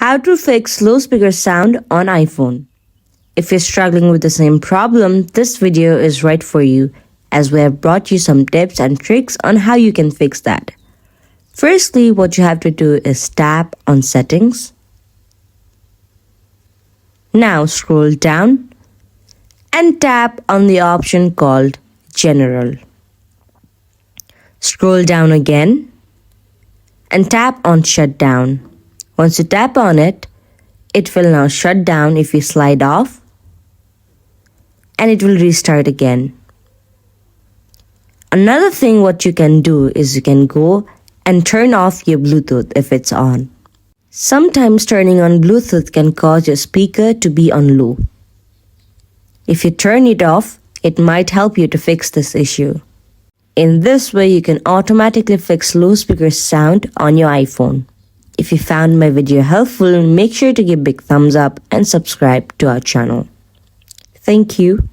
How to fix low speaker sound on iPhone. If you're struggling with the same problem, this video is right for you, as we have brought you some tips and tricks on how you can fix that. Firstly, what you have to do is tap on Settings. Now scroll down and tap on the option called General. Scroll down again and tap on Shutdown. Once you tap on it, it will now shut down if you slide off, and it will restart again. Another thing what you can do is you can go and turn off your Bluetooth if it's on. Sometimes turning on Bluetooth can cause your speaker to be on low. If you turn it off, it might help you to fix this issue. In this way, you can automatically fix low speaker sound on your iPhone. If you found my video helpful, make sure to give a big thumbs up and subscribe to our channel. Thank you.